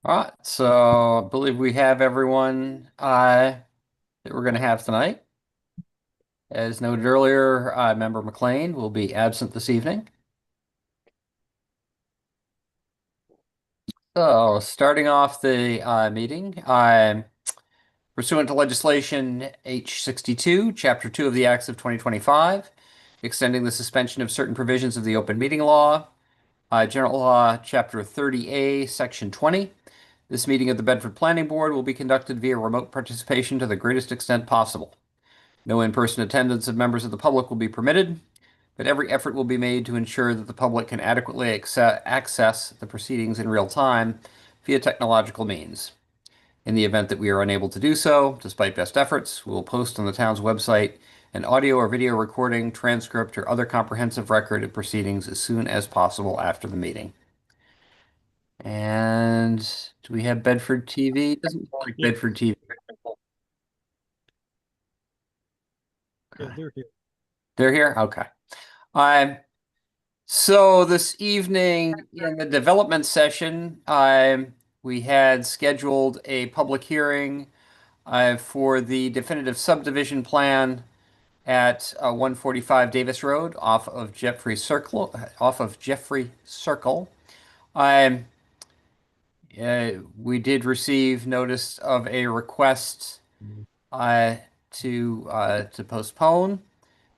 All right, so I believe we have everyone that we're going to have tonight. As noted earlier, Member McLean will be absent this evening. So, starting off the meeting, pursuant to legislation H62, Chapter 2 of the Acts of 2025, extending the suspension of certain provisions of the open meeting law, General Law, Chapter 30A, Section 20. This meeting of the Bedford Planning Board will be conducted via remote participation to the greatest extent possible. No in-person attendance of members of the public will be permitted, but every effort will be made to ensure that the public can adequately access the proceedings in real time via technological means. In the event that we are unable to do so, despite best efforts, we will post on the town's website an audio or video recording, transcript, or other comprehensive record of proceedings as soon as possible after the meeting. And do we have Bedford TV? It doesn't look like Yeah. Bedford TV. Yeah, Okay. they're here. They're here? Okay. So this evening in the development session, we had scheduled a public hearing for the definitive subdivision plan at 145 Davis Road off of Jeffrey Circle. Um, we did receive notice of a request uh, to postpone.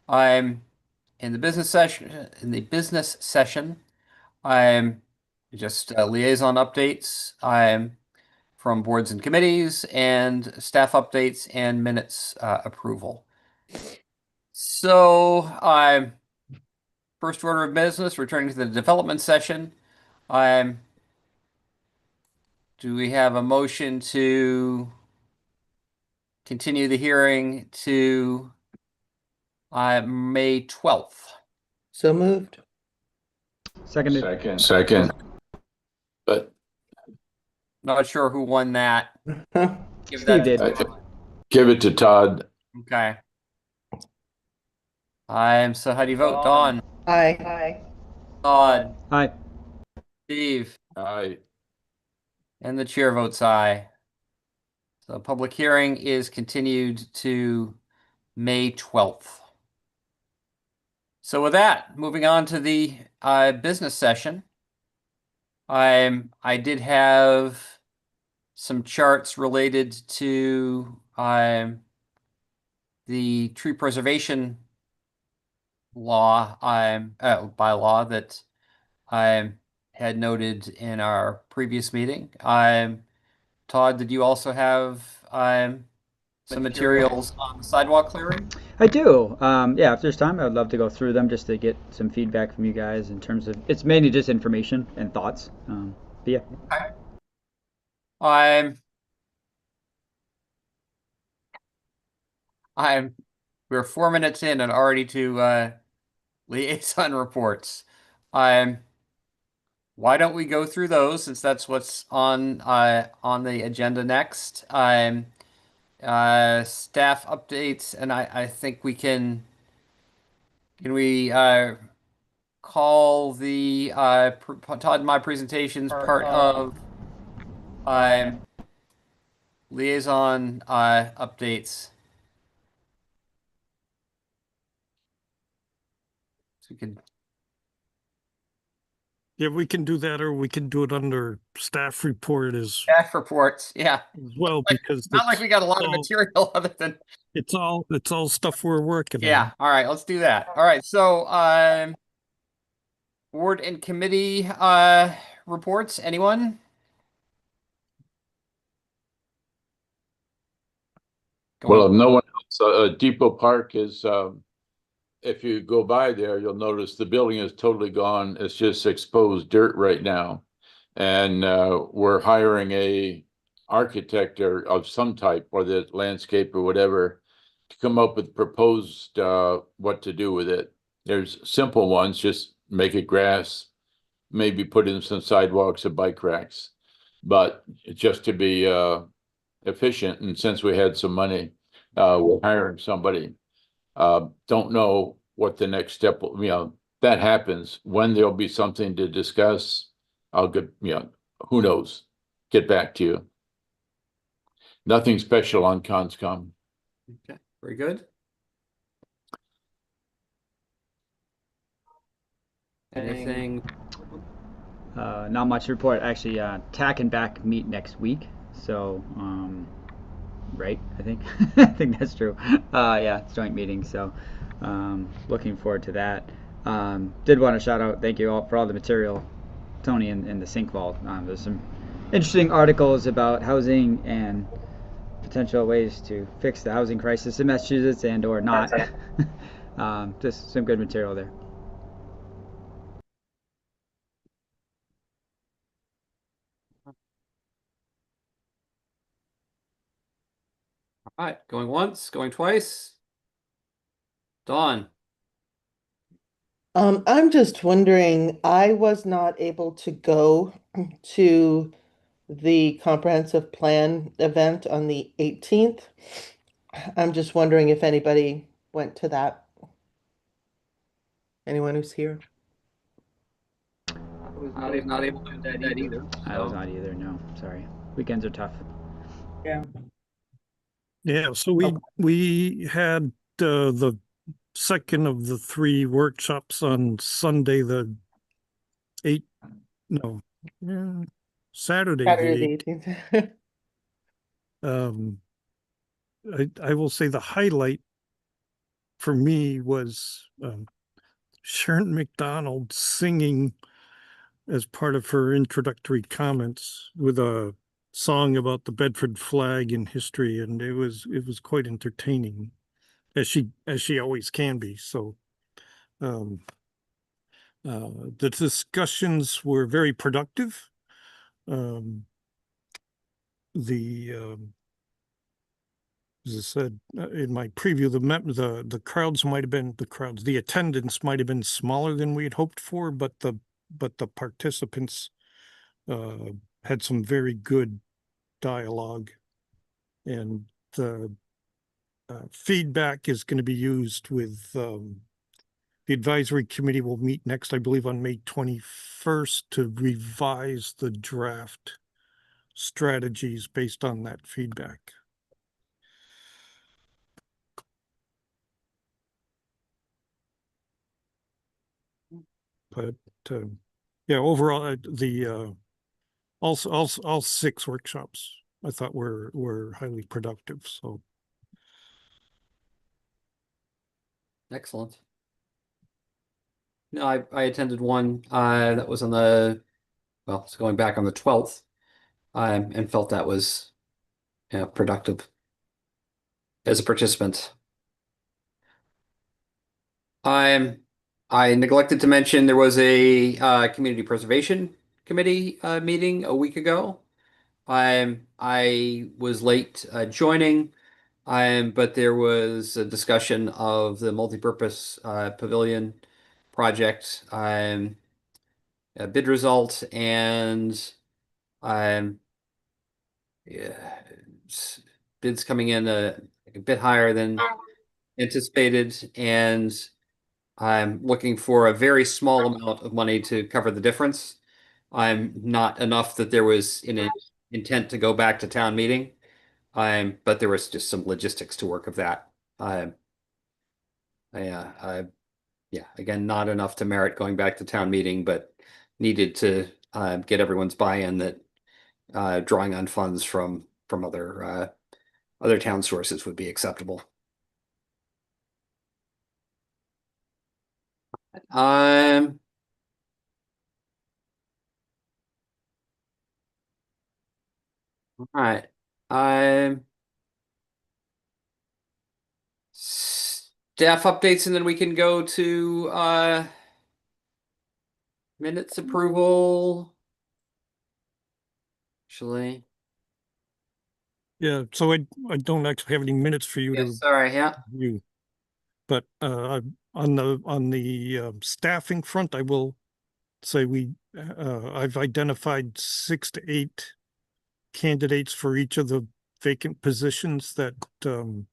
Um, in the business session, I'm just liaison updates from boards and committees and staff updates and minutes approval. So, first order of business, returning to the development session. Um, do we have a motion to continue the hearing to May 12th? So moved. Seconded. Second. But Not sure who won that. Give Steve that did. give it to Todd. Okay. So how do you vote? Dawn, Aye. Todd, Hi. Steve, Aye. and the chair votes aye. So public hearing is continued to May 12th. So with that, moving on to the business session. I did have some charts related to the tree preservation law, bylaw that I had noted in our previous meeting. Todd, did you also have some materials on the sidewalk clearing? I do. Yeah, if there's time, I would love to go through them just to get some feedback from you guys in terms of it's mainly just information and thoughts. But yeah. Okay. I'm we're 4 minutes in and already to liaison reports. Why don't we go through those since that's what's on the agenda next? Staff updates, and I think we can we call the Todd my presentations part of liaison updates. So we could Yeah, we can do that, or we can do it under staff report staff reports, yeah. as well, because Not like we got a lot of all- material other than it's all stuff we're working yeah. All right, let's do that. All right, so board and committee reports. Anyone? Well, if no one else, Depot Park is, if you go by there, you'll notice the building is totally gone. It's just exposed dirt right now. And we're hiring a architect or of some type, or the landscape or whatever, to come up with proposed what to do with it. There's simple ones, just make it grass, maybe put in some sidewalks or bike racks. But just to be efficient, and since we had some money, we're hiring somebody. Don't know what the next step will, that happens, when there'll be something to discuss. I'll get, who knows? get back to you. Nothing special on Conscom. Okay, very good. Anything? Not much to report. Actually, TAC and BAC meet next week. So, right? I think I think that's true. Yeah, it's joint meeting. So, looking forward to that. Did want to shout out, thank you all for all the material, Tony, in the Sync Vault. There's some interesting articles about housing and potential ways to fix the housing crisis in Massachusetts and or not. Just some good material there. All right, going once, going twice. Dawn. I'm just wondering, I was not able to go to the comprehensive plan event on the 18th. I'm just wondering if anybody went to that. Anyone who's here? I was not able to do that either. I was so- not either. No, sorry. Weekends are tough. Yeah, so we had the second of the three workshops on Sunday, the Saturday, Saturday the the 18th. 8th. I will say the highlight for me was Sharon McDonald singing as part of her introductory comments with a song about the Bedford flag in history, and it was quite entertaining, as she always can be. So the discussions were very productive. As I said in my preview, the crowds might have been the attendance might have been smaller than we had hoped for, but the participants had some very good dialogue, and the feedback is going to be used with the advisory committee will meet next, I believe, on May 21st to revise the draft strategies based on that feedback. But yeah, overall, all six workshops I thought were highly productive. So Excellent. No, I attended one that was it's going back on the 12th, and felt that was productive as a participant. I neglected to mention there was a community preservation committee meeting a week ago. I was late joining, but there was a discussion of the multipurpose pavilion project, a bid result, and yeah, bids coming in a bit higher than anticipated, and I'm looking for a very small amount of money to cover the difference. I'm not enough that there was an intent to go back to town meeting. But there was just some logistics to work of that. Yeah, again, not enough to merit going back to town meeting, but needed to get everyone's buy-in that drawing on funds from other town sources would be acceptable. Um, all right. Staff updates, and then we can go to minutes approval. Actually, yeah, so I don't actually have any minutes for you yeah, to sorry, yeah. review, but on the staffing front, I will say I've identified 6 to 8 candidates for each of the vacant positions that I'm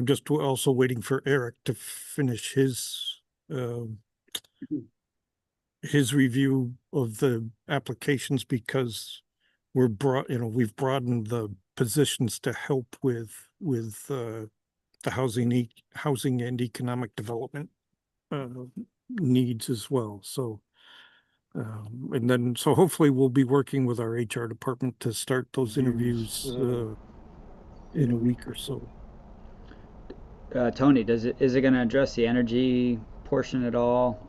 just also waiting for Eric to finish his his review of the applications because we've broadened the positions to help with the housing and economic development needs as well. So, and then, so hopefully we'll be working with our HR department to start those interviews in a week or so. Tony, is it going to address the energy portion at all?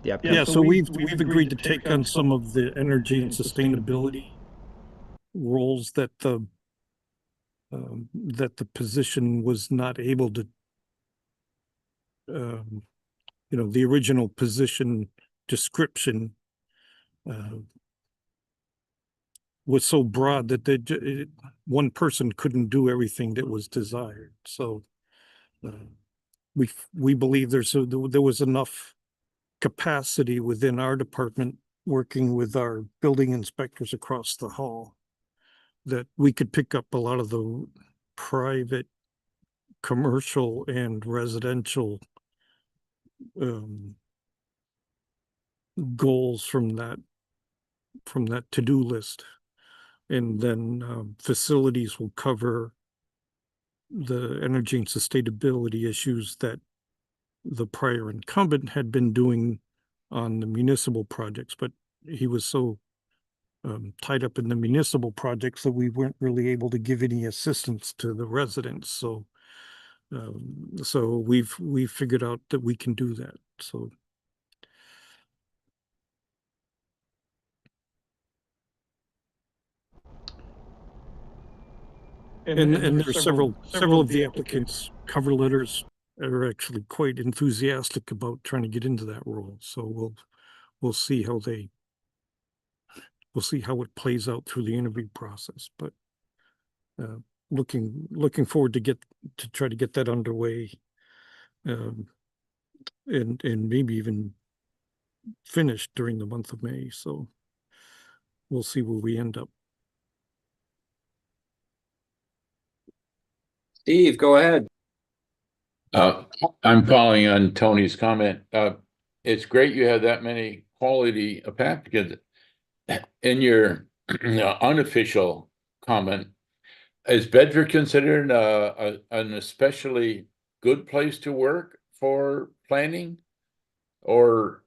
The upcoming. Yeah, so we've agreed to take on some of the energy and sustainability roles that the position was not able to, the original position description was so broad that one person couldn't do everything that was desired. So we believe there was enough capacity within our department working with our building inspectors across the hall that we could pick up a lot of the private, commercial, and residential goals from that to-do list. And then facilities will cover the energy and sustainability issues that the prior incumbent had been doing on the municipal projects, but he was so tied up in the municipal projects that we weren't really able to give any assistance to the residents. So we've figured out that we can do that. So and there's several of the applicants' cover letters are actually quite enthusiastic about trying to get into that role. So we'll see how it plays out through the interview process. But looking forward to try to get that underway, and maybe even finished during the month of May. So we'll see where we end up. Steve, go ahead. I'm following on Tony's comment. It's great you have that many quality applicants. In your unofficial comment, is Bedford considered an especially good place to work for planning? Or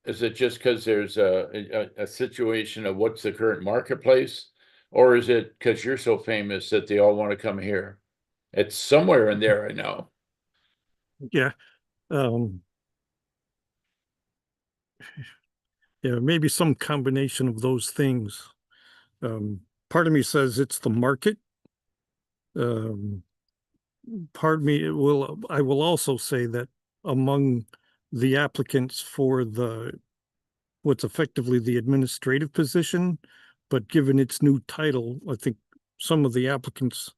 is it just because there's a situation of what's the current marketplace? Or is it because you're so famous that they all want to come here? It's somewhere in there, I know. Yeah. Yeah, maybe some combination of those things. Part of me says it's the market. Part of me I will also say that among the applicants for what's effectively the administrative position, but given its new title, I think some of the applicants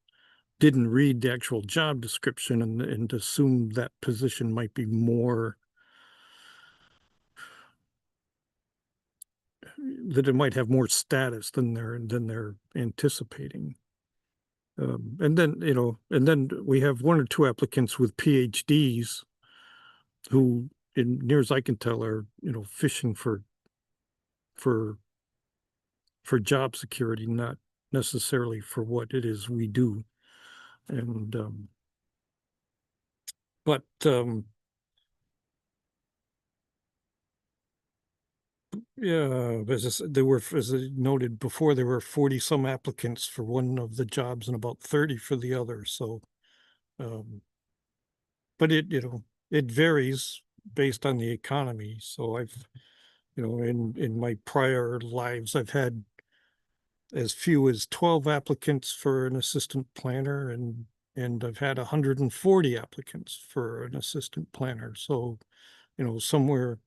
didn't read the actual job description and assumed that position might be more, that it might have more status than they're anticipating. And then we have one or two applicants with PhDs who, near as I can tell, are fishing for job security, not necessarily for what it is we do. And but yeah, as I noted before, there were 40 some applicants for one of the jobs and about 30 for the other. So, but it varies based on the economy. So I've, in my prior lives, I've had as few as 12 applicants for an assistant planner, and I've had 140 applicants for an assistant planner. So, somewhere,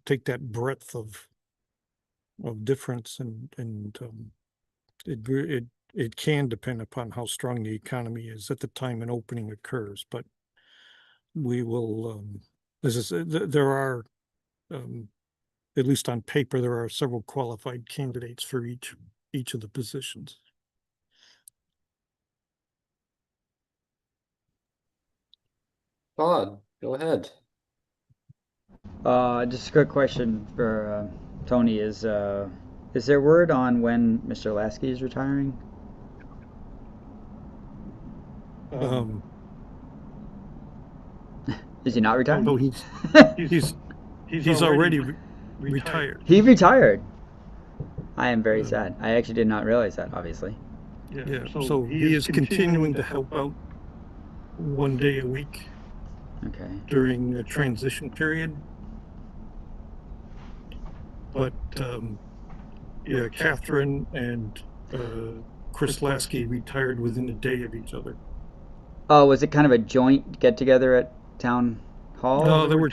take that breadth of difference, and it can depend upon how strong the economy is at the time an opening occurs. But we will, as I said, there are, at least on paper, there are several qualified candidates for each of the positions. Todd, go ahead. Just a quick question for Tony: is there word on when Mr. Lasky is retiring? Um, Is he not retired? no, he's already retired. He retired. I am very Um, sad. I actually did not realize that, obviously. Yeah, so he is continuing to help out 1 day a week Okay. during the transition period. But yeah, Catherine and Chris Lasky retired within a day of each other. Oh, was it kind of a joint get together at town hall? No, there were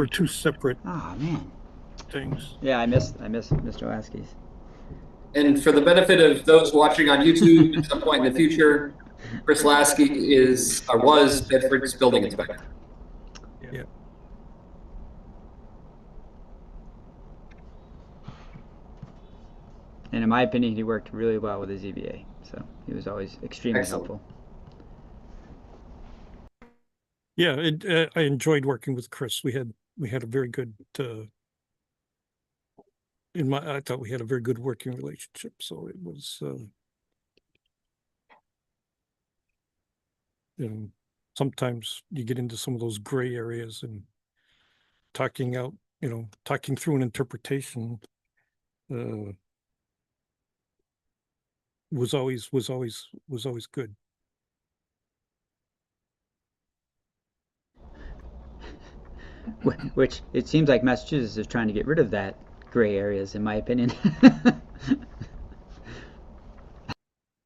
two separate Oh man. things. Yeah, I missed Mr. Lasky's. And for the benefit of those watching on YouTube at some point in the future, Chris Lasky is or was Bedford's building inspector. Yeah. And in my opinion, he worked really well with the ZBA. So he was always extremely Excellent. helpful. Yeah, I enjoyed working with Chris. We had a very good I thought we had a very good working relationship. So it was sometimes you get into some of those gray areas and talking through an interpretation was always good. Which it seems like Massachusetts is trying to get rid of that gray areas, in my opinion.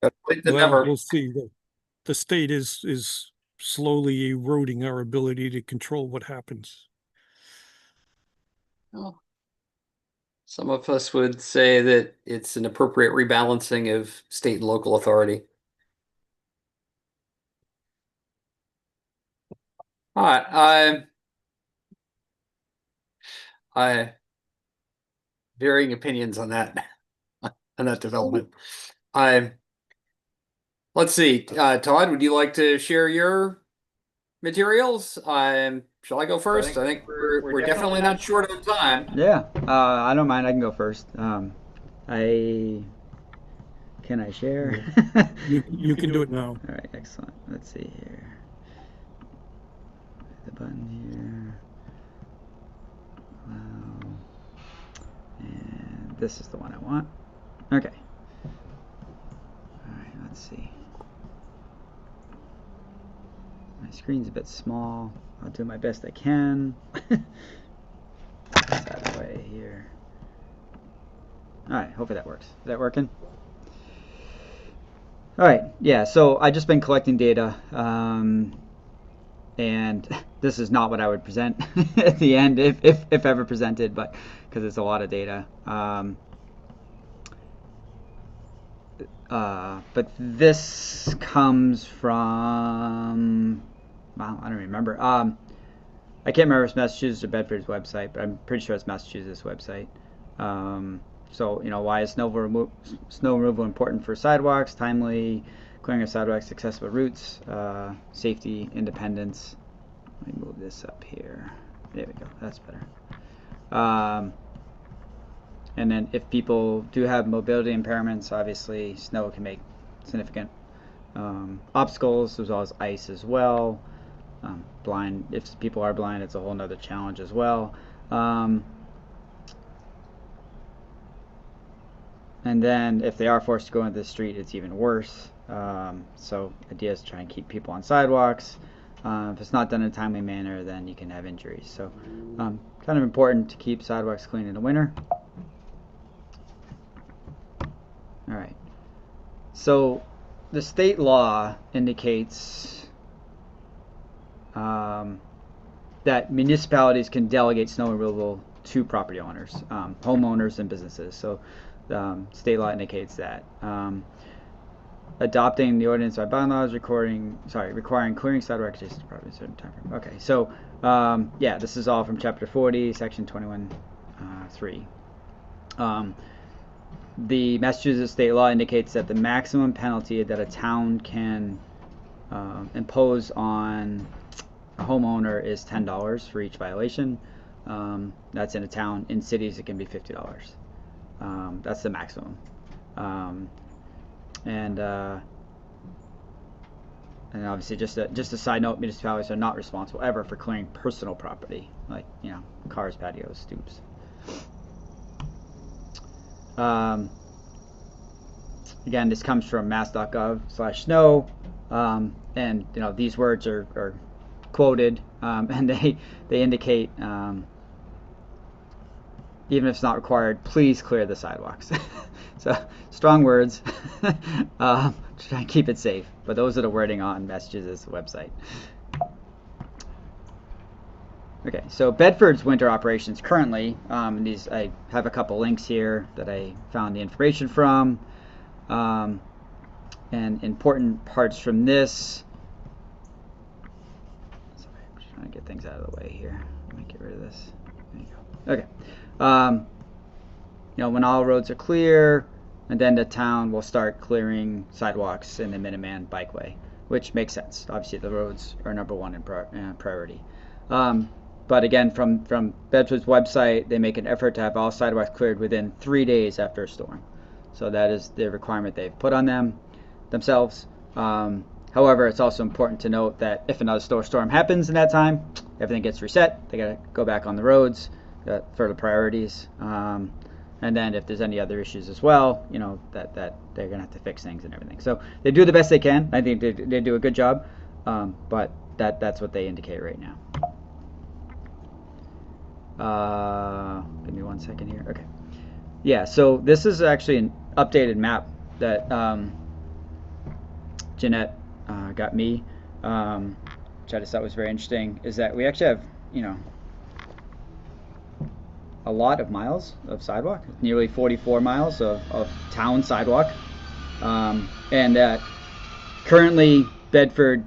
Well, we'll see. The state is slowly eroding our ability to control what happens. Well, some of us would say that it's an appropriate rebalancing of state and local authority. All right, I varying opinions on that development. Let's see, Todd, would you like to share your materials? Shall I go first? I think we're definitely not short on time. Yeah, I don't mind. I can go first. Can I share? You can do it now. All right, excellent. Let's see here. The button here. Wow. And this is the one I want. Okay. All right, let's see. My screen's a bit small. I'll do my best I can. That's out of the way here. All right, hopefully that works. Is that working? All right, yeah, so I've just been collecting data, and this is not what I would present at the end, if ever presented, but because it's a lot of data. But this comes from, well, I don't remember. I can't remember if it's Massachusetts or Bedford's website, but I'm pretty sure it's Massachusetts' website. So, why is snow removal important for sidewalks? Timely clearing of sidewalks, accessible routes, safety, independence. Let me move this up here. There we go. That's better. And then if people do have mobility impairments, obviously snow can make significant obstacles, as well as ice as well. Blind, if people are blind, it's a whole nother challenge as well. And then if they are forced to go into the street, it's even worse. So the idea is to try and keep people on sidewalks. If it's not done in a timely manner, then you can have injuries. So kind of important to keep sidewalks clean in the winter. All right. So the state law indicates that municipalities can delegate snow removal to property owners, homeowners, and businesses. So state law indicates that. Adopting the ordinance by bylaws requiring clearing sidewalk adjacent to property at a certain time frame. Okay, so yeah, this is all from Chapter 40, Section 21(3). The Massachusetts state law indicates that the maximum penalty that a town can impose on a homeowner is $10 for each violation. That's in a town. In cities, it can be $50. That's the maximum. And obviously, just a side note, municipalities are not responsible ever for clearing personal property, like, you know, cars, patios, stoops. Again, this comes from mass.gov/snow, and you know, these words are quoted, and they indicate, even if it's not required, please clear the sidewalks. So strong words. Try and keep it safe, but those are the wording on Massachusetts website. Okay, so Bedford's winter operations currently, these, I have a couple links here that I found the information from, and important parts from this. Sorry, I'm just trying to get things out of the way here. Let me get rid of this. There you go. Okay. You know, when all roads are clear, and then the town will start clearing sidewalks in the Minuteman Bikeway, which makes sense. Obviously, the roads are number one in priority. But again, from Bedford's website, they make an effort to have all sidewalks cleared within 3 days after a storm. So that is the requirement they've put on themselves. However, it's also important to note that if another storm happens in that time, everything gets reset. They got to go back on the roads for the priorities. And then if there's any other issues as well, you know, that they're gonna have to fix things and everything. So they do the best they can. I think they do a good job, but that's what they indicate right now. Give me 1 second here. Okay. Yeah. So this is actually an updated map that Jeanette got me, which I just thought was very interesting. Is that we actually have, you know, a lot of miles of sidewalk, nearly 44 miles of town sidewalk, and that currently Bedford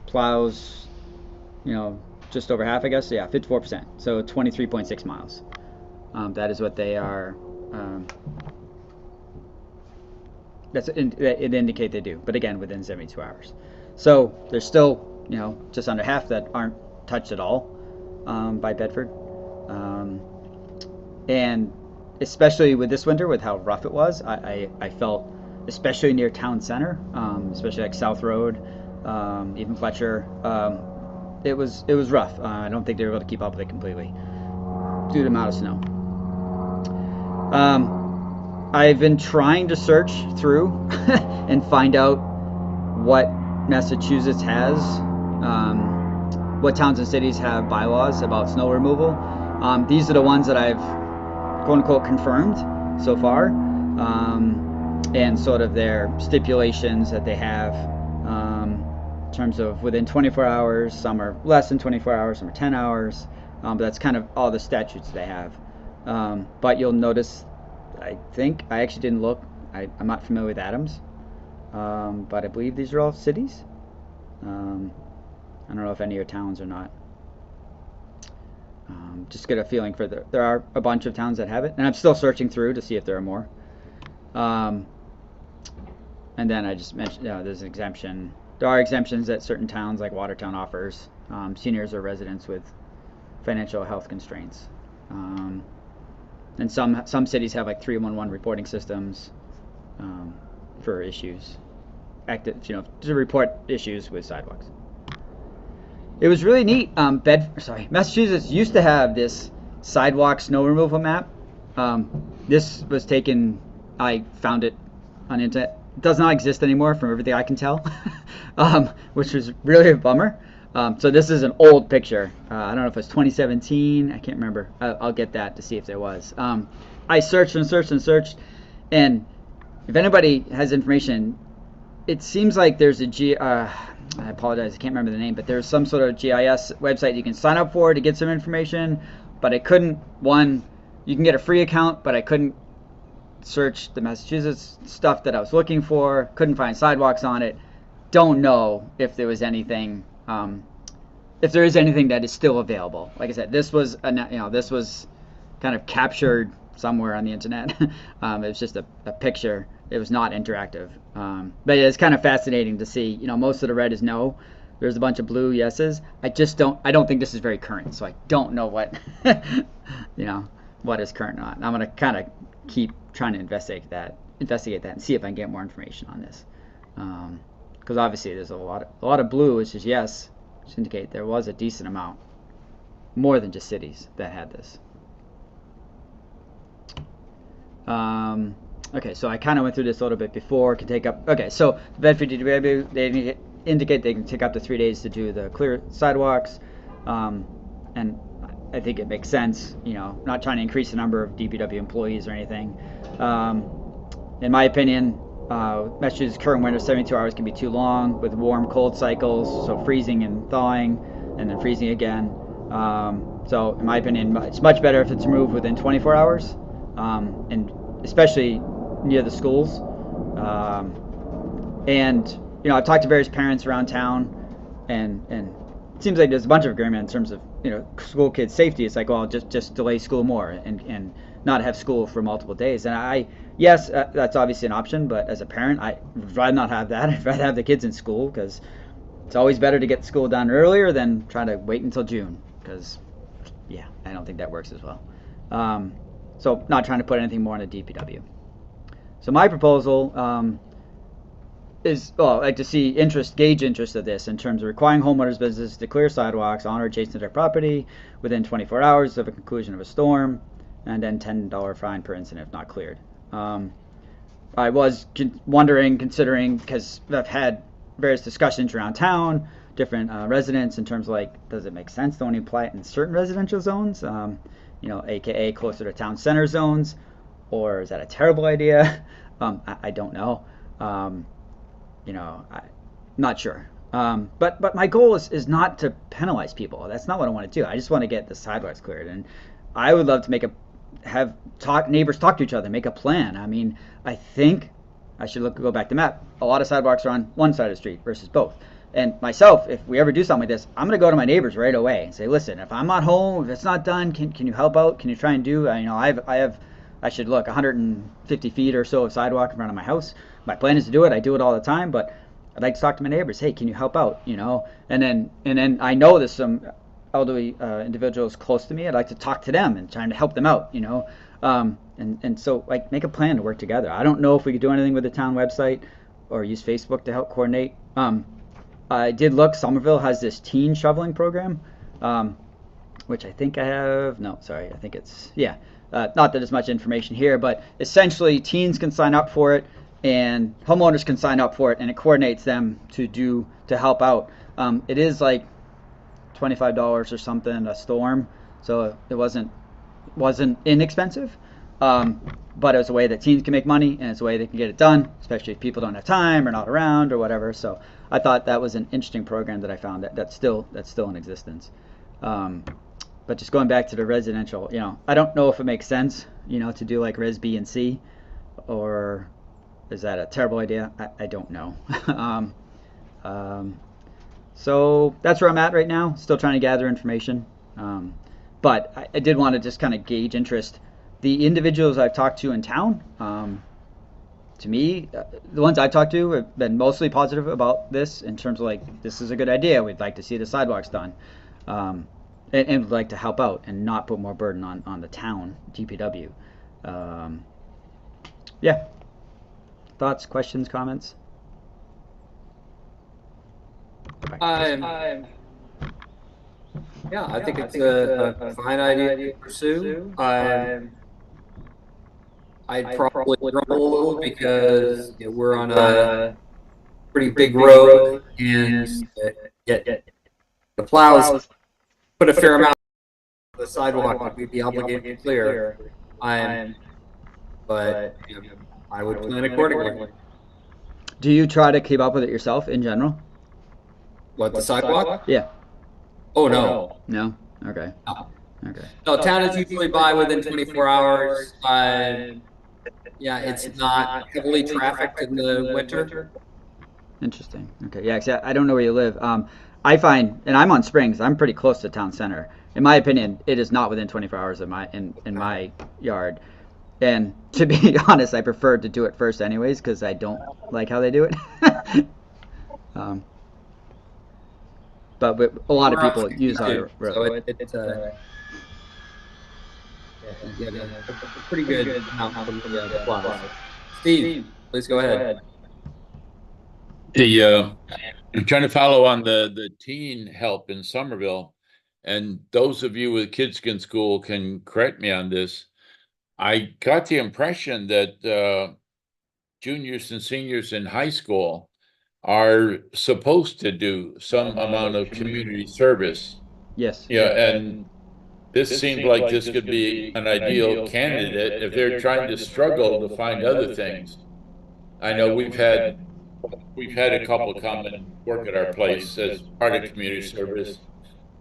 plows, you know, just over half, I guess. Yeah, 54%. So 23.6 miles. That is what they are. It indicate they do, but again, within 72 hours. So there's still, you know, just under half that aren't touched at all by Bedford. And especially with this winter, with how rough it was, I felt, especially near town center, especially like South Road, even Fletcher, it was rough. I don't think they were able to keep up with it completely due to the amount of snow. I've been trying to search through and find out what Massachusetts has, what towns and cities have bylaws about snow removal. These are the ones that I've quote unquote confirmed so far, and sort of their stipulations that they have in terms of within 24 hours, some are less than 24 hours, some are 10 hours, but that's kind of all the statutes they have. But you'll notice, I actually didn't look, I'm not familiar with Adams, but I believe these are all cities. I don't know if any are towns or not. Just get a feeling for there are a bunch of towns that have it, and I'm still searching through to see if there are more. And then I just mentioned, you know, there's an exemption. There are exemptions that certain towns like Watertown offers, seniors or residents with financial health constraints. And some cities have like 311 reporting systems for issues, you know, to report issues with sidewalks. It was really neat. Massachusetts used to have this sidewalk snow removal map. This was taken, I found it on the internet. It does not exist anymore from everything I can tell, which was really a bummer. So this is an old picture. I don't know if it's 2017. I can't remember. I'll get that to see if there was. I searched and searched and searched, and if anybody has information, it seems like there's a I apologize, I can't remember the name, but there's some sort of GIS website you can sign up for to get some information, but I couldn't, you can get a free account, but I couldn't search the Massachusetts stuff that I was looking for, couldn't find sidewalks on it. Don't know if there was anything, if there is anything that is still available. Like I said, this was, this was kind of captured somewhere on the internet. It was just a picture. It was not interactive. But it's kind of fascinating to see, most of the red is no. there's a bunch of blue yeses. I don't think this is very current, so I don't know what, what is current or not. I'm gonna kind of keep trying to investigate that and see if I can get more information on this. Because obviously there's a lot of blue, which is yes, which indicate there was a decent amount, more than just cities that had this. Okay, so I kind of went through this a little bit before. Can take up. Okay, so the Bedford DPW, they indicate they can take up to 3 days to do the clear sidewalks, and I think it makes sense. Not trying to increase the number of DPW employees or anything. In my opinion, Massachusetts' current winter 72 hours can be too long with warm cold cycles, so freezing and thawing, and then freezing again. So in my opinion, it's much better if it's removed within 24 hours, and especially near the schools. And I've talked to various parents around town, and it seems like there's a bunch of agreement in terms of school kids' safety. It's like, well, just delay school more and not have school for multiple days. And yes, that's obviously an option, but as a parent, I'd rather not have that. I'd rather have the kids in school, because it's always better to get school done earlier than try to wait until June, because I don't think that works as well. So not trying to put anything more on the DPW. So my proposal is, I'd like to gauge interest of this in terms of requiring homeowners' businesses to clear sidewalks on or adjacent to their property within 24 hours of a conclusion of a storm, and then $10 fine per incident if not cleared. I was considering, because I've had various discussions around town, different residents, in terms of like, does it make sense to only apply it in certain residential zones, aka closer to town center zones, or is that a terrible idea? I don't know. I'm not sure. But my goal is not to penalize people. That's not what I want to do. I just want to get the sidewalks cleared, and I would love to neighbors talk to each other, make a plan. I mean, I think I should go back to map. A lot of sidewalks are on one side of the street versus both. And myself, if we ever do something like this, I'm going to go to my neighbors right away and say, listen, if I'm not home, if it's not done, can you help out? Can you try and do? I should look 150 feet or so of sidewalk in front of my house. My plan is to do it. I do it all the time, but I'd like to talk to my neighbors. Hey, can you help out? And then I know there's some elderly individuals close to me. I'd like to talk to them and trying to help them out. And so like make a plan to work together. I don't know if we could do anything with the town website or use Facebook to help coordinate. I did look. Somerville has this teen shoveling program, which I think I have. No, sorry. I think it's not that there's much information here, but essentially teens can sign up for it and homeowners can sign up for it, and it coordinates them to help out. It is like $25 or something a storm, so it wasn't inexpensive. But it was a way that teens can make money, and it's a way they can get it done, especially if people don't have time or not around or whatever. So I thought that was an interesting program that I found that's still in existence. But just going back to the residential, I don't know if it makes sense, to do like Res B and C, or is that a terrible idea? I don't know. So that's where I'm at right now. Still trying to gather information. But I did want to just kind of gauge interest. The individuals I've talked to in town, to me, the ones I've talked to have been mostly positive about this in terms of like, this is a good idea. We'd like to see the sidewalks done. And would like to help out and not put more burden on the town, DPW. Thoughts, questions, comments? I think it's a fine idea to pursue. I'd probably grumble a little because we're on a pretty big road, and the plows put a fair amount of the sidewalk that we'd be obligated to clear. But I would plan accordingly. Do you try to keep up with it yourself in general? What, the sidewalk? Yeah. Oh, no. No? Okay. No. Okay. No, town is usually by within 24 hours. It's not heavily trafficked in the winter. Interesting. Okay. Yeah, 'cause I don't know where you live. I find, and I'm on Springs, I'm pretty close to town center. In my opinion, it is not within 24 hours in my yard. And to be honest, I prefer to do it first anyways, because I don't like how they do it. but a lot of We're on people use our 62, so road. it's yeah, you get a pretty good amount from the flies. Steve, please go ahead. I'm trying to follow on the teen help in Somerville. And those of you with kids in school can correct me on this. I got the impression that juniors and seniors in high school are supposed to do some amount of community service. Yes. Yeah, and this seems like this could be an ideal candidate if they're trying to struggle to find other things. I know we've had a couple come and work at our place as part of community service.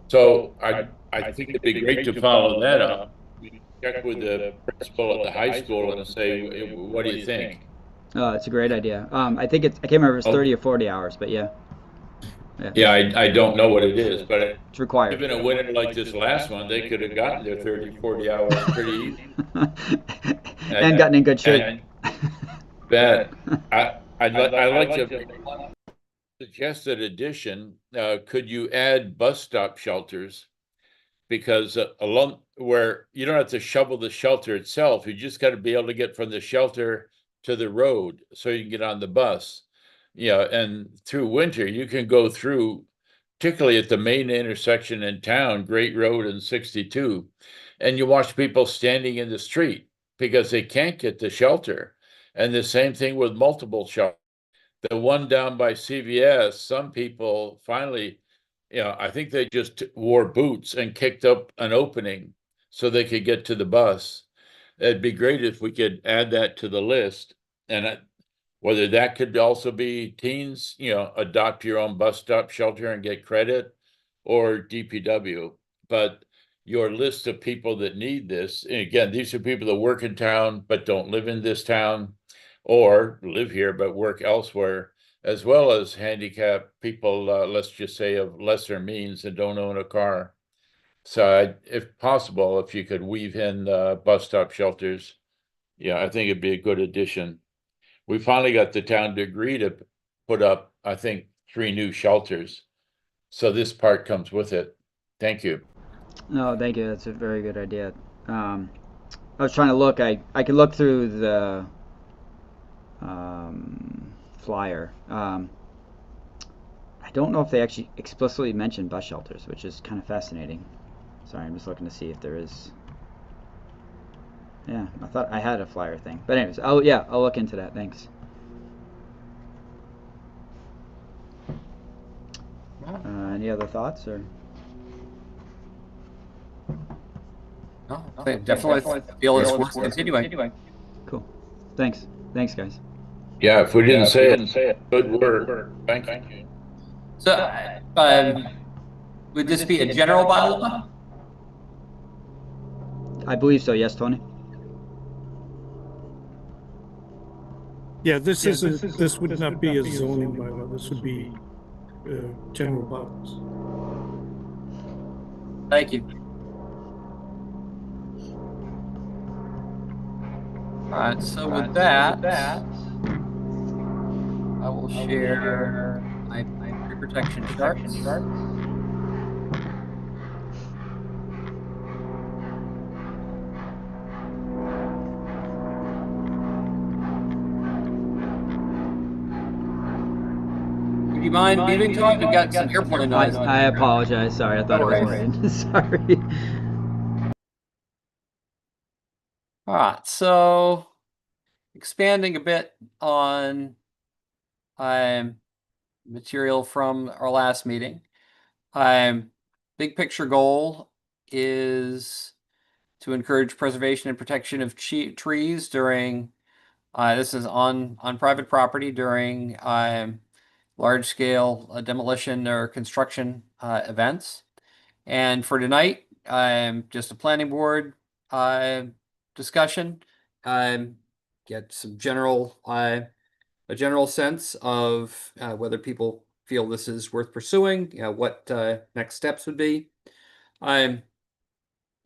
So I think it'd be great to follow that up. Check with the principal at the high school and say, what do you think? It's a great idea. I think I can't remember if it's 30 or 40 hours, but yeah. Yeah, I don't know what it is, but It's required. even a winter like this last one, they could have gotten their 30, 40 hours pretty easy. And gotten in good shape. Bet. I'd like to suggest an addition. Could you add bus stop shelters? Because along where you don't have to shovel the shelter itself, you just got to be able to get from the shelter to the road so you can get on the bus. Yeah, and through winter, you can go through, particularly at the main intersection in town, Great Road and 62, and you watch people standing in the street because they can't get the shelter. And the same thing with multiple shelters. The one down by CVS, some people finally, I think they just wore boots and kicked up an opening so they could get to the bus. It'd be great if we could add that to the list. And whether that could also be teens, adopt your own bus stop shelter and get credit, or DPW. But your list of people that need this, and again, these are people that work in town but don't live in this town, or live here but work elsewhere, as well as handicapped people, let's just say of lesser means and don't own a car. So if possible, if you could weave in bus stop shelters, I think it'd be a good addition. We finally got the town to agree to put up, I think, 3 new shelters. So this part comes with it. Thank you. No, thank you. That's a very good idea. I was trying to look. I could look through the flyer. I don't know if they actually explicitly mentioned bus shelters, which is kind of fascinating. Sorry, I'm just looking to see if there is. Yeah, I thought I had a flyer thing. But anyways, I'll look into that. Thanks. Any other thoughts or? No, I definitely feel it's worth continuing. Cool. Thanks, guys. Yeah, if we didn't say it, good work. Thank you. So, would this be a general bylaw? I believe so. Yes, Tony. Yeah, this would not be a zoning bylaw. This would be general bylaws. Thank you. All right, so with that, I will share my pre-protection charts. Would you mind muting, Todd? We've got some airplane noise. I apologize. Sorry, I thought it was muted. Sorry. All right, so expanding a bit on material from our last meeting. Big picture goal is to encourage preservation and protection of trees during, this is on private property during large scale demolition or construction events. And for tonight, just a planning board discussion, get some general a general sense of whether people feel this is worth pursuing, what next steps would be.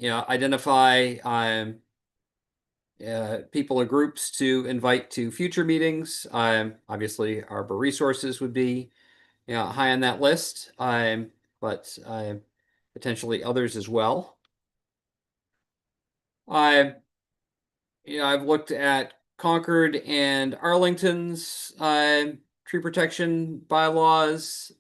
Identify people or groups to invite to future meetings. Obviously, Arbor Resources would be high on that list. but potentially others as well. I've looked at Concord and Arlington's tree protection bylaws.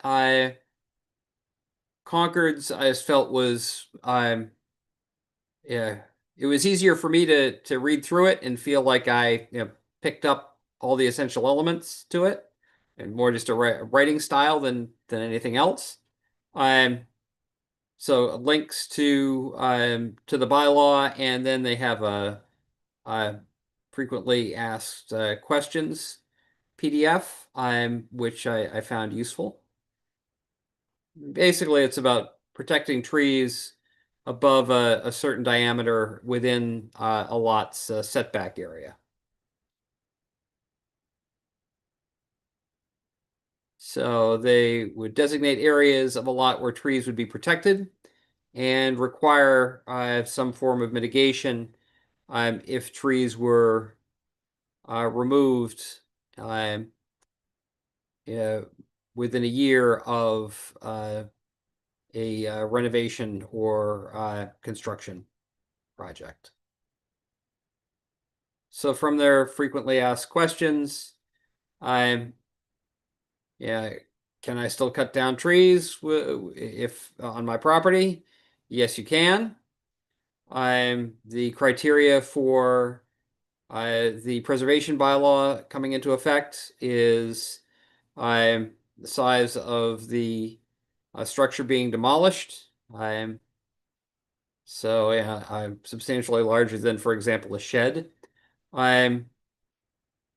Concord's I just felt was yeah, it was easier for me to read through it and feel like I picked up all the essential elements to it, and more just a writing style than anything else. So links to the bylaw, and then they have a frequently asked questions PDF, which I found useful. Basically, it's about protecting trees above a certain diameter within a lot's setback area. So they would designate areas of a lot where trees would be protected and require some form of mitigation if trees were removed within a year of a renovation or construction project. So from their frequently asked questions, can I still cut down trees if on my property? Yes, you can. The criteria for the preservation bylaw coming into effect is the size of the structure being demolished. So yeah, I'm substantially larger than, for example, a shed.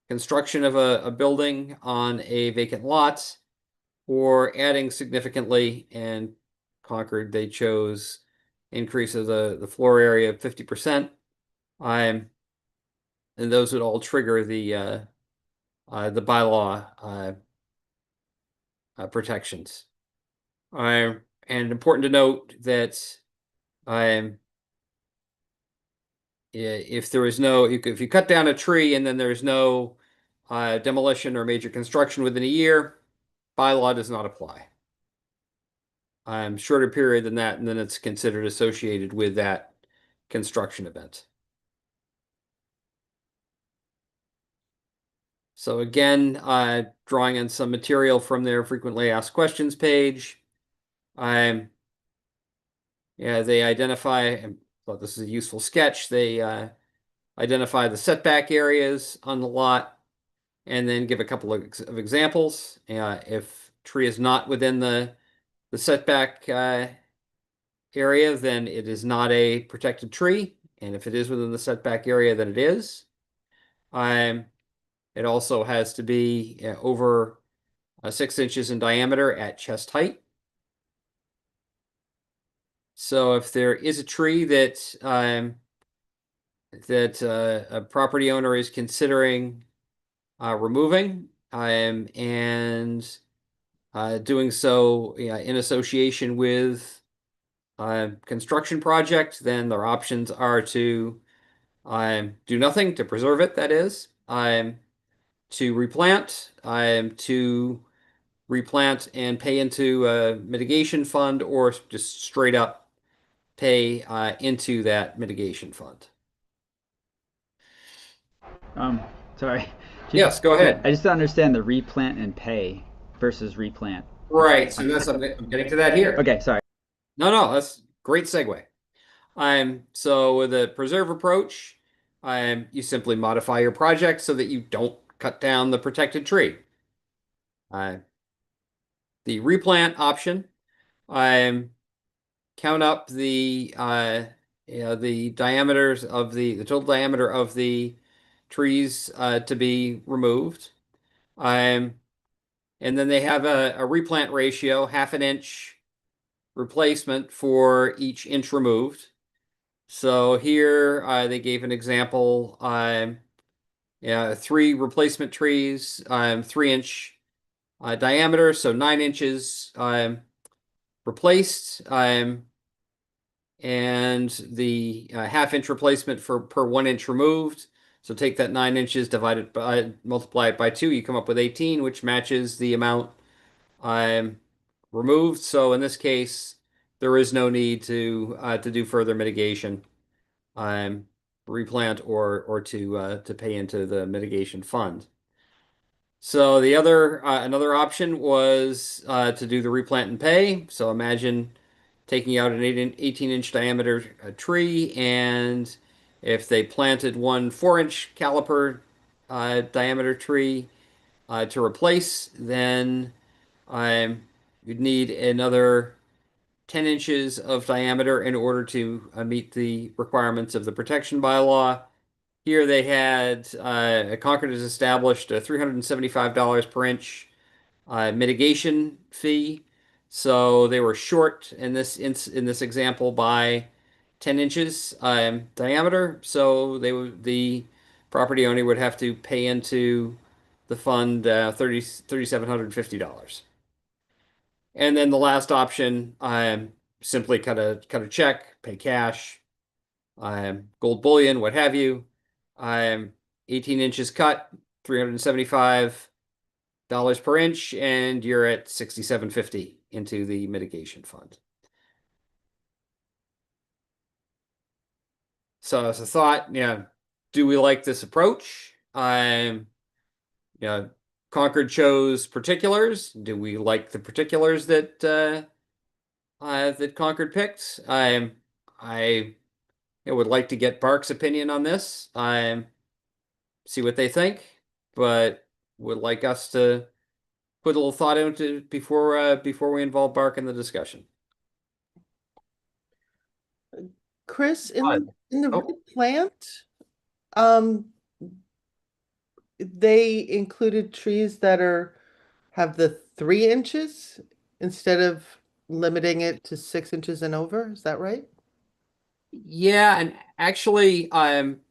Construction of a building on a vacant lot, or adding significantly, and Concord, they chose increase of the floor area of 50%. And those would all trigger the bylaw protections. And important to note that if there is no, if you cut down a tree and then there's no demolition or major construction within a year, bylaw does not apply. Shorter period than that, and then it's considered associated with that construction event. So again, drawing on some material from their frequently asked questions page. Yeah, they identify, and thought this is a useful sketch. They identify the setback areas on the lot, and then give a couple of examples. If tree is not within the setback area, then it is not a protected tree, and if it is within the setback area, then it is. It also has to be over 6 inches in diameter at chest height. So if there is a tree that a property owner is considering removing, and doing so in association with construction project, then their options are to do nothing to preserve it, that is, to replant, and pay into a mitigation fund, or just straight up pay into that mitigation fund. Sorry. Yes, go ahead. I just don't understand the replant and pay versus replant. Right, so that's I'm getting to that here. Okay, sorry. No, that's great segue. So with a preserve approach, you simply modify your project so that you don't cut down the protected tree. The replant option, count up the the diameters of the total diameter of the trees to be removed. And then they have a replant ratio, 1/2 inch replacement for each inch removed. So here they gave an example. 3 replacement trees, 3-inch diameter, so 9 inches replaced, and the 1/2 inch replacement per 1 inch removed. So take that 9 inches, multiply it by 2, you come up with 18, which matches the amount removed. So in this case, there is no need to do further mitigation, replant or to pay into the mitigation fund. So the other another option was to do the replant and pay. So imagine taking out an 18-inch diameter tree, and if they planted one 4-inch caliper diameter tree to replace, then you'd need another 10 inches of diameter in order to meet the requirements of the protection bylaw. Here they had Concord has established a $375 per inch mitigation fee. So they were short in this example by 10 inches diameter. So the property owner would have to pay into the fund $3,750. And then the last option, simply cut a check, pay cash, gold bullion, what have you. 18 inches cut, $375 per inch, and you're at $6,750 into the mitigation fund. So as a thought, do we like this approach? Concord chose particulars. Do we like the particulars that that Concord picked? I would like to get Bark's opinion on this. See what they think, but would like us to put a little thought into before we involve Bark in the discussion. Chris, Hi. in the Oh. replant, they included trees that have the 3 inches instead of limiting it to 6 inches and over. Is that right? Yeah, and actually,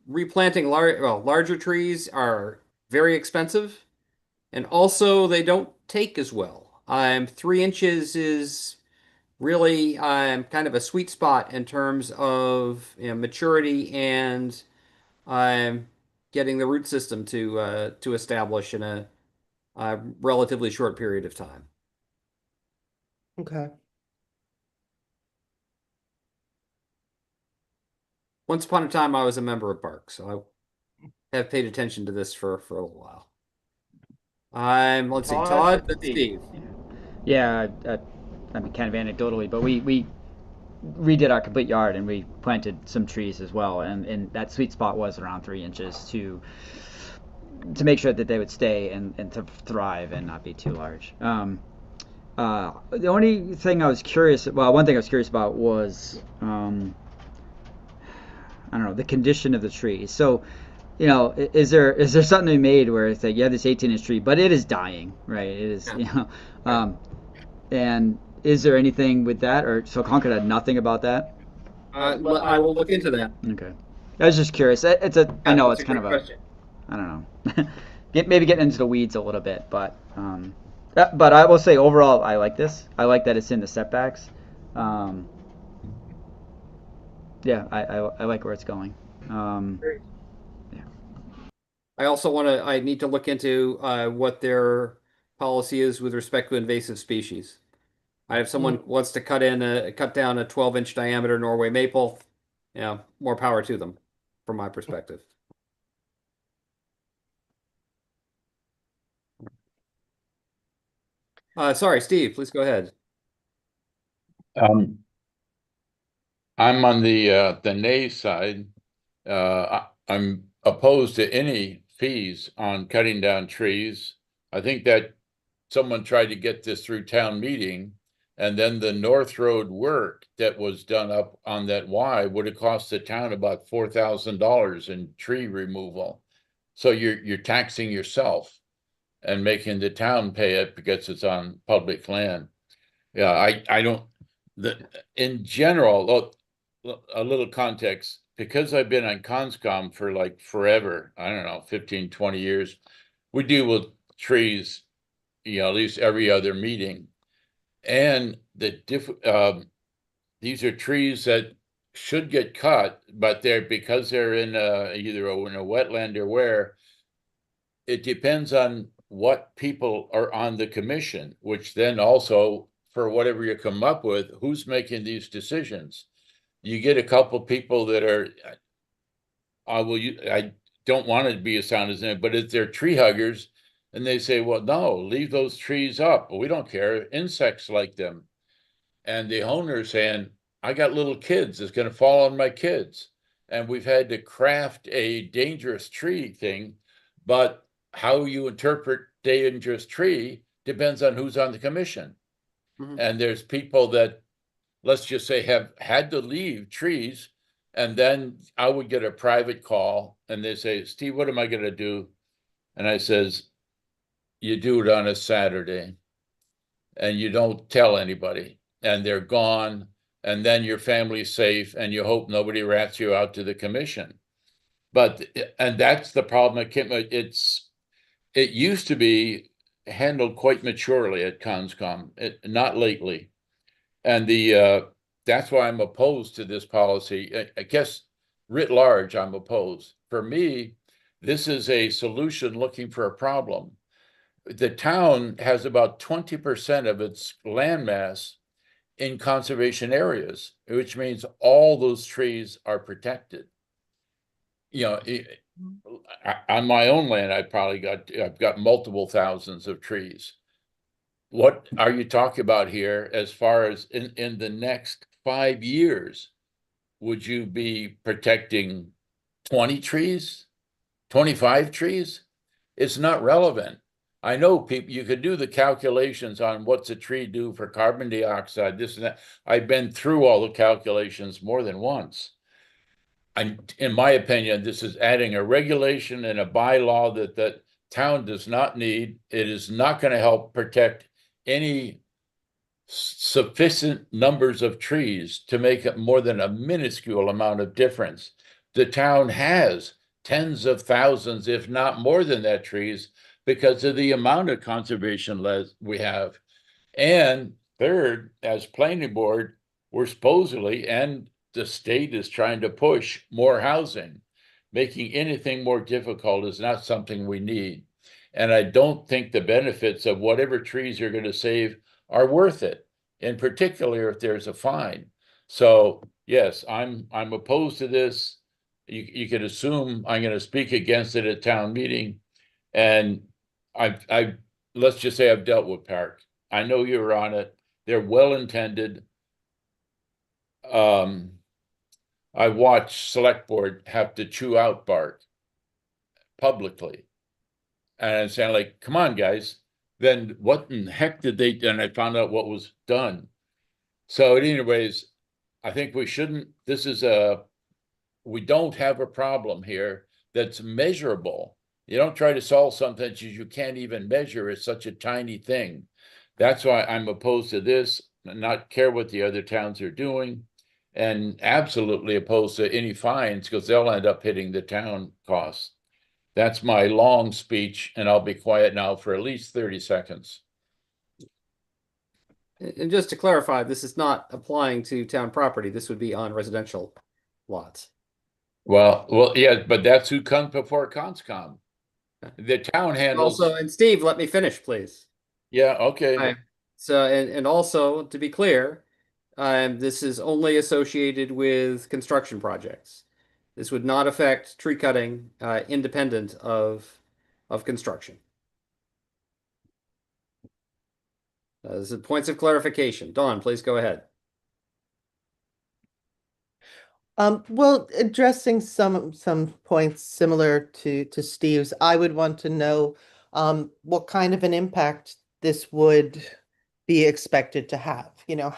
replanting larger trees are very expensive, and also they don't take as well. 3 inches is really kind of a sweet spot in terms of maturity and getting the root system to establish in a relatively short period of time. Okay. Once upon a time, I was a member of Bark, so I have paid attention to this for a little while. Let's see, Todd, then Steve. Yeah, I mean, kind of anecdotally, but we redid our complete yard and we planted some trees as well, and that sweet spot was around 3 inches to make sure that they would stay and to thrive and not be too large. The only thing I was curious, well, one thing I was curious about was, I don't know, the condition of the tree. So, is there something to be made where it's like you have this 18-inch tree, but it is dying, right? It is, and is there anything with that, or so Concord had nothing about that? I will look into that. Okay, I was just curious. I know it's kind of question. I don't know, maybe getting into the weeds a little bit, but I will say overall I like this. I like that it's in the setbacks. Yeah, I like where it's going. I also I need to look into what their policy is with respect to invasive species. If someone wants to cut down a 12-inch diameter Norway maple, more power to them, from my perspective. Sorry, Steve, please go ahead. I'm on the nay side. I'm opposed to any fees on cutting down trees. I think that someone tried to get this through town meeting, and then the North Road work that was done up on that Y would have cost the town about $4,000 in tree removal. So you're taxing yourself and making the town pay it because it's on public land. Yeah, I don't. In general, a little context, because I've been on Conscom for like forever, I don't know, 15, 20 years, we deal with trees, at least every other meeting. And these are trees that should get cut, but because they're in either in a wetland or where, it depends on what people are on the commission, which then also for whatever you come up with, who's making these decisions? You get a couple people that are, I don't want it to be a sound as it, but if they're tree huggers, and they say, well, no, leave those trees up. We don't care. Insects like them. And the owner's saying, I got little kids, it's going to fall on my kids. And we've had to craft a dangerous tree thing, but how you interpret dangerous tree depends on who's on the commission. Mhm. And there's people that, let's just say, have had to leave trees. And then I would get a private call and they say, Steve, what am I going to do? And I says, you do it on a Saturday and you don't tell anybody and they're gone. And then your family's safe and you hope nobody rats you out to the commission. But, and that's the problem. It used to be handled quite maturely at Conscom, not lately. And that's why I'm opposed to this policy. I guess writ large, I'm opposed. For me, this is a solution looking for a problem. The town has about 20% of its landmass in conservation areas, which means all those trees are protected. You know, on my own land, I've got multiple thousands of trees. What are you talking about here as far as in the next 5 years? Would you be protecting 20 trees, 25 trees? It's not relevant. I know people, you could do the calculations on what's a tree do for carbon dioxide, this and that. I've been through all the calculations more than once. And in my opinion, this is adding a regulation and a bylaw that town does not need. It is not going to help protect any sufficient numbers of trees to make it more than a minuscule amount of difference. The town has tens of thousands, if not more than that, trees because of the amount of conservation we have. And third, as planning board, we're supposedly, and the state is trying to push more housing. Making anything more difficult is not something we need. And I don't think the benefits of whatever trees you're going to save are worth it, in particular if there's a fine. So yes, I'm opposed to this. You could assume I'm going to speak against it at town meeting. And I let's just say I've dealt with Park. I know you were on it. They're well intended. I watched select board have to chew out bark publicly. And I'm saying, like, come on, guys. Then what in the heck did they do? And I found out what was done. So anyways, I think we shouldn't, we don't have a problem here that's measurable. You don't try to solve something that you can't even measure. It's such a tiny thing. That's why I'm opposed to this, not care what the other towns are doing, and absolutely opposed to any fines because they'll end up hitting the town costs. That's my long speech, and I'll be quiet now for at least 30 seconds. And just to clarify, this is not applying to town property. This would be on residential lots. Well, yeah, but that's who comes before Conscom. The town handles. Also, and Steve, let me finish, please. Yeah, okay. So, and also to be clear, this is only associated with construction projects. This would not affect tree cutting, independent of construction. This is points of clarification. Dawn, please go ahead. Well, addressing some points similar to Steve's, I would want to know what kind of an impact this would be expected to have. You know,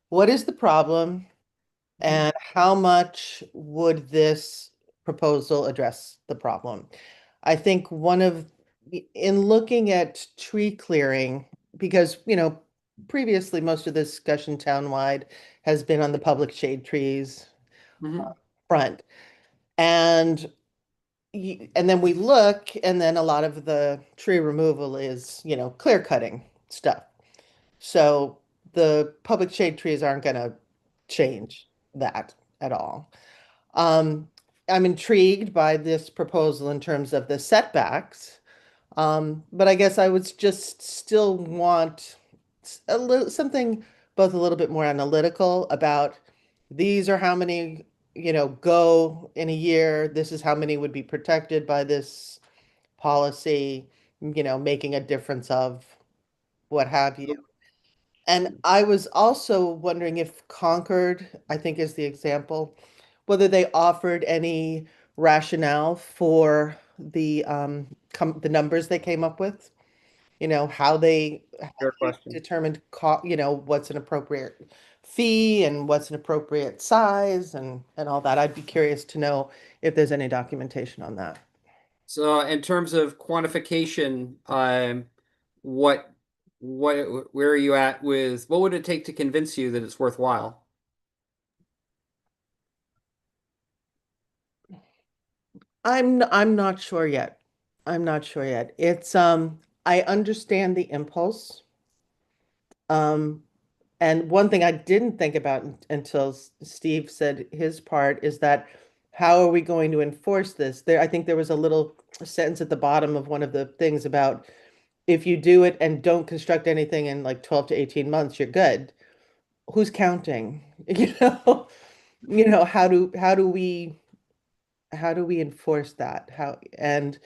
what is the problem, and how much would this proposal address the problem? I think in looking at tree clearing, because, you know, previously most of the discussion townwide has been on the public shade trees front. And then we look, and then a lot of the tree removal is, you know, clear cutting stuff. So the public shade trees aren't going to change that at all. I'm intrigued by this proposal in terms of the setbacks, but I guess I would just still want a little something both a little bit more analytical about these are how many, go in a year. This is how many would be protected by this policy, making a difference of what have you. And I was also wondering if Concord, I think is the example, whether they offered any rationale for the numbers they came up with, how they Fair question. determined what's an appropriate fee and what's an appropriate size and all that. I'd be curious to know if there's any documentation on that. So in terms of quantification, what where are you at with what would it take to convince you that it's worthwhile? I'm not sure yet. I'm not sure yet. It's I understand the impulse. Um and one thing I didn't think about until Steve said his part is that how are we going to enforce this? I think there was a little sentence at the bottom of one of the things about if you do it and don't construct anything in like 12 to 18 months, you're good. Who's counting? How do we enforce that? And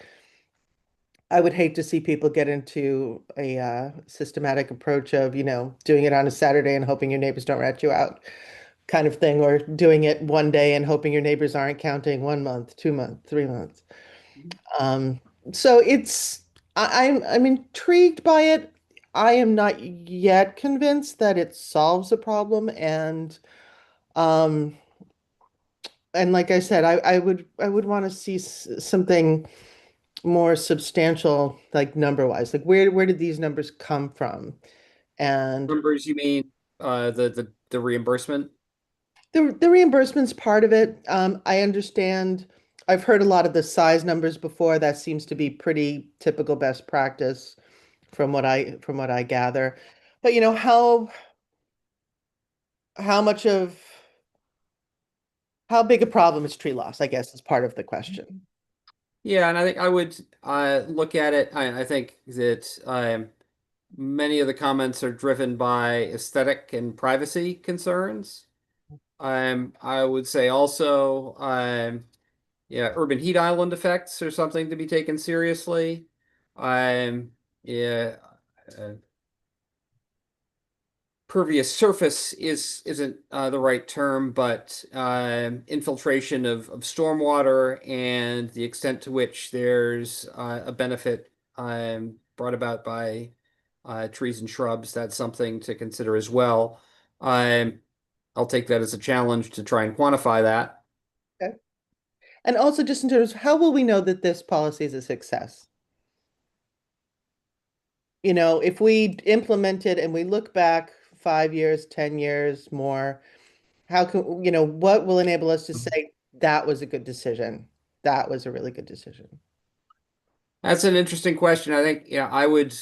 I would hate to see people get into a systematic approach of, doing it on a Saturday and hoping your neighbors don't rat you out kind of thing, or doing it one day and hoping your neighbors aren't counting 1 month, 2 months, 3 months. Um, so I'm intrigued by it. I am not yet convinced that it solves a problem, um, and like I said, I would want to see something more substantial, like number wise, like where did these numbers come from? And Numbers, you mean the reimbursement? the reimbursement's part of it. I understand. I've heard a lot of the size numbers before. That seems to be pretty typical best practice from what I gather. But how much of how big a problem is tree loss, I guess, is part of the question. Yeah, and I think I would look at it. I think that many of the comments are driven by aesthetic and privacy concerns. I would say also, yeah, urban heat island effects are something to be taken seriously. Yeah, uh, pervious surface isn't the right term, but infiltration of stormwater and the extent to which there's a benefit brought about by trees and shrubs, that's something to consider as well. I'll take that as a challenge to try and quantify that. Okay. And also just in terms of how will we know that this policy is a success? If we implement it and we look back 5 years, 10 years more, what will enable us to say that was a good decision? That was a really good decision. That's an interesting question. I think, yeah, I would,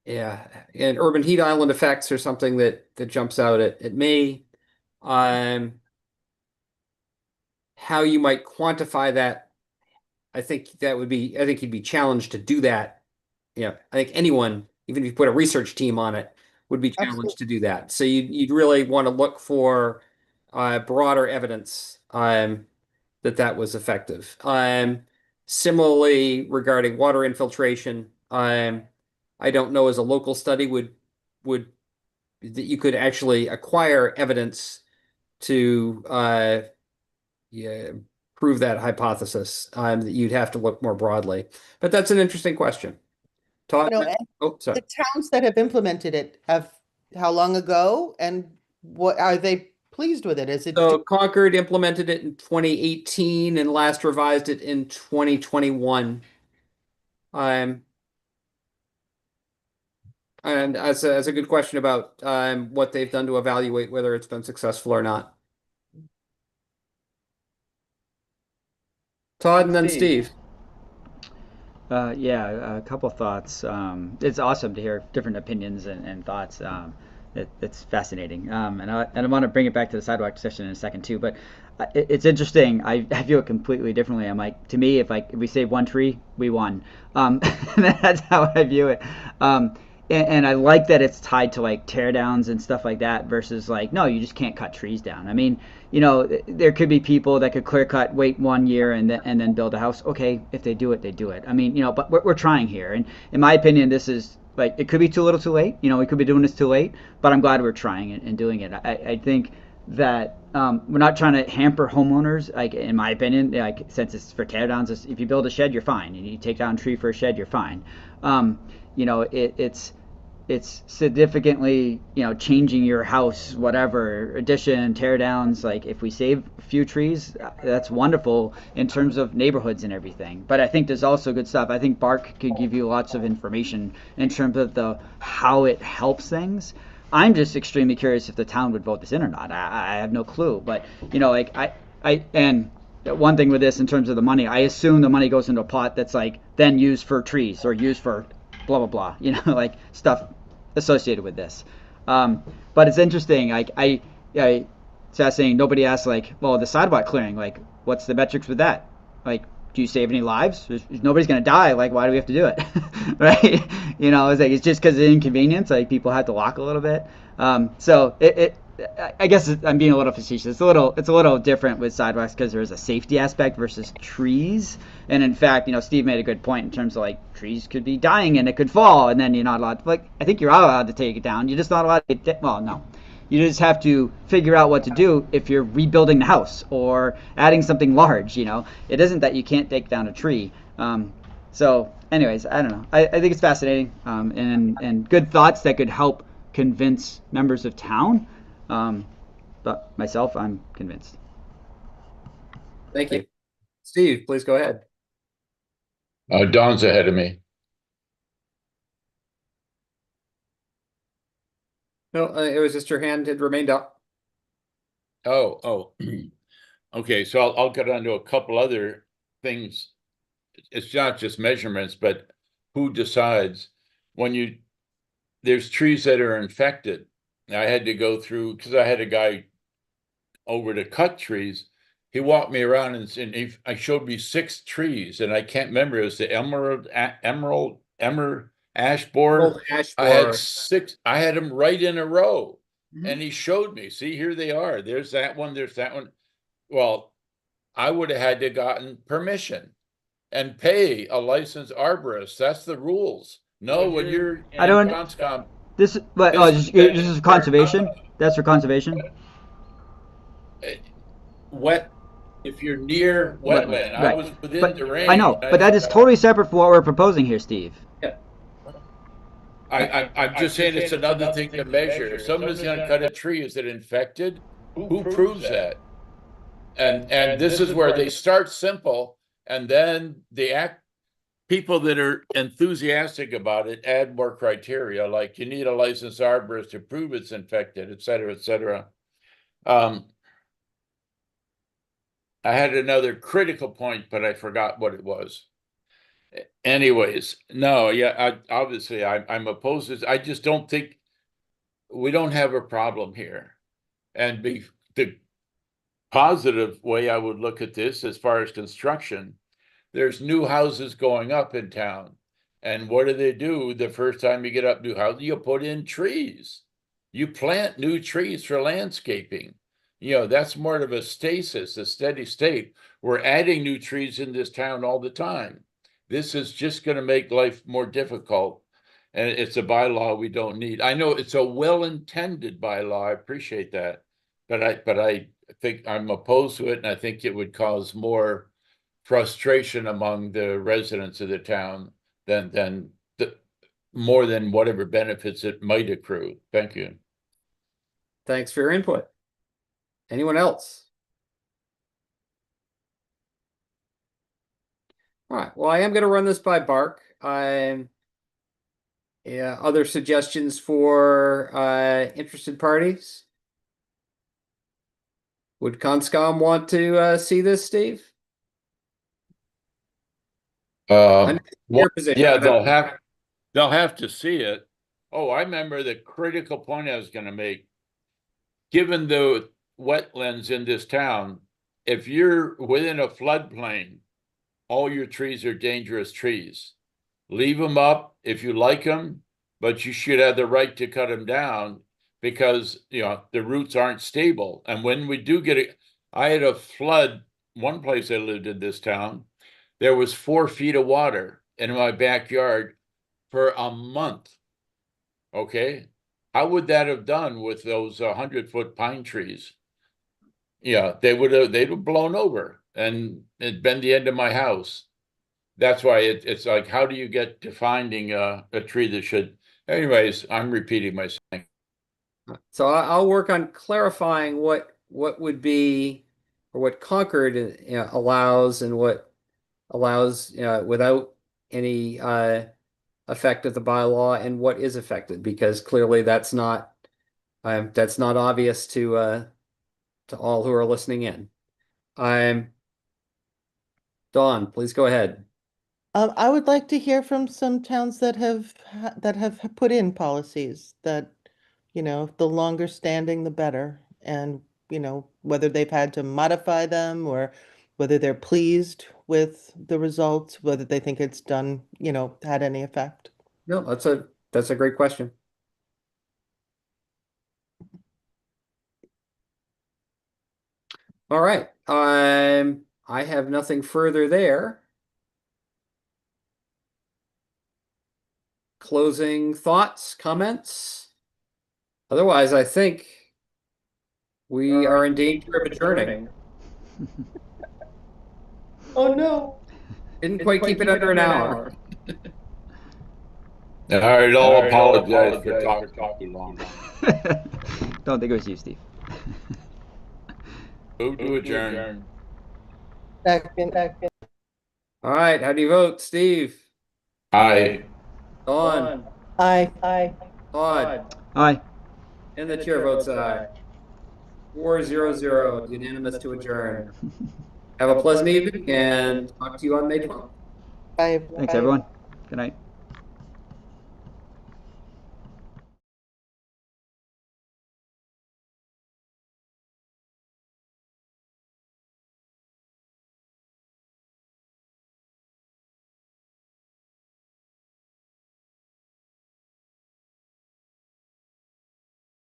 yeah, and urban heat island effects are something that jumps out at me. How you might quantify that, I think you'd be challenged to do that. Yeah, I think anyone, even if you put a research team on it, would be challenged to do that. So you'd really want to look for broader evidence that was effective. Similarly, regarding water infiltration, I don't know as a local study would that you could actually acquire evidence to yeah, prove that hypothesis. That you'd have to look more broadly. But that's an interesting question. Todd, And oh, sorry. the towns that have implemented it how long ago, and what are they pleased with it? Is it So Concord implemented it in 2018 and last revised it in 2021. And as a good question about what they've done to evaluate whether it's been successful or not. Todd and then Steve. Yeah, a couple thoughts. It's awesome to hear different opinions and thoughts. It's fascinating. And I want to bring it back to the sidewalk discussion in a second too. But it's interesting. I view it completely differently. I'm like, to me, if we save one tree, we won. That's how I view it. And I like that it's tied to like tear downs and stuff like that versus like, no, you just can't cut trees down. I mean, there could be people that could clear cut, wait 1 year, and then build a house. Okay, if they do it, they do it. I mean, but we're trying here, and in my opinion, this is like, it could be too little, too late. We could be doing this too late, but I'm glad we're trying it and doing it. I think that we're not trying to hamper homeowners. Like, in my opinion, like, since it's for tear downs, if you build a shed, you're fine. And you take down a tree for a shed, you're fine. It's significantly, changing your house, whatever, addition, tear downs. Like, if we save a few trees, that's wonderful in terms of neighborhoods and everything. But I think there's also good stuff. I think Bark could give you lots of information in terms of how it helps things. I'm just extremely curious if the town would vote this in or not. I have no clue. But, like, and one thing with this in terms of the money, I assume the money goes into a pot that's like then used for trees or used for blah, blah, blah, like stuff associated with this. But it's interesting. Like, it's fascinating. Nobody asked, like, well, the sidewalk clearing, like, what's the metrics with that? Like, do you save any lives? Nobody's going to die. Like, why do we have to do it? Right? It's like, it's just because of inconvenience. Like, people have to walk a little bit. So I guess I'm being a little facetious. It's a little different with sidewalks because there's a safety aspect versus trees. And in fact, Steve made a good point in terms of like trees could be dying and it could fall, and then you're not allowed to, like, I think you're allowed to take it down. You're just not allowed to well, no. You just have to figure out what to do if you're rebuilding the house or adding something large. It isn't that you can't take down a tree. So anyways, I don't know. I think it's fascinating, and good thoughts that could help convince members of town. But myself, I'm convinced. Thank you. Steve, please go ahead. Don's ahead of me. No, it was just your hand had remained up. Oh. Okay, so I'll get onto a couple other things. It's not just measurements, but who decides when there's trees that are infected. I had to go through, because I had a guy over to cut trees. He walked me around and I showed me 6 trees, and I can't remember. It was the emerald ash borer. I had 6. I had them right in a row, and he showed me. See, here they are. There's that one. There's that one. Well, I would have had to gotten permission and pay a licensed arborist. That's the rules. No, when you're in Conscom. This is conservation. That's for conservation. If you're near wetland, I was within the range. I know, but that is totally separate from what we're proposing here, Steve. Yeah. I'm just saying it's another thing to measure. If somebody's going to cut a tree, is it infected? Who proves that? And this is where they start simple, and then people that are enthusiastic about it add more criteria, like you need a licensed arborist to prove it's infected, et cetera, et cetera. I had another critical point, but I forgot what it was. Anyways, no, yeah, obviously I'm opposed to this. I just don't think we don't have a problem here. And the positive way I would look at this as far as construction, there's new houses going up in town. And what do? The first time you get up new houses, you put in trees. You plant new trees for landscaping. That's more of a stasis, a steady state. We're adding new trees in this town all the time. This is just going to make life more difficult. And it's a bylaw we don't need. I know it's a well-intended bylaw. I appreciate that. But I think I'm opposed to it. And I think it would cause more frustration among the residents of the town than more than whatever benefits it might accrue. Thank you. Thanks for your input. Anyone else? All right. Well, I am going to run this by Bark. Other suggestions for interested parties? Would Conscom want to see this, Steve? Your position. Yeah, they'll have to see it. Oh, I remember the critical point I was going to make. Given the wetlands in this town, if you're within a floodplain, all your trees are dangerous trees. Leave them up if you like them, but you should have the right to cut them down because, you know, the roots aren't stable. And when we do get it, I had a flood, one place I lived in this town, there was 4 feet of water in my backyard for a month. Okay. How would that have done with those 100-foot pine trees? Yeah, they'd have blown over and it'd been the end of my house. That's why it's like, how do you get to finding a tree that should, anyways, I'm repeating myself. So I'll work on clarifying what would be, or what Concord allows and what allows without any effect of the bylaw, and what is affected, because clearly that's not obvious to all who are listening in. Dawn, please go ahead. I would like to hear from some towns that have put in policies that, you know, the longer standing, the better. And, you know, whether they've had to modify them or whether they're pleased with the results, whether they think it's done, you know, had any effect. No, that's a great question. All right. I have nothing further there. Closing thoughts, comments? Otherwise, I think we are in danger of adjourning. Oh, no. Didn't quite keep it under an hour. All right, I'll apologize for talking too long. Don't think it was you, Steve. Move to adjourn. Second. All right, how do you vote, Steve? Aye. Dawn? Aye. Todd? Aye. And the chair votes aye. 4-0-0, unanimous to adjourn. Have a pleasant evening and talk to you on May 12th. Bye. Thanks, everyone. Good night.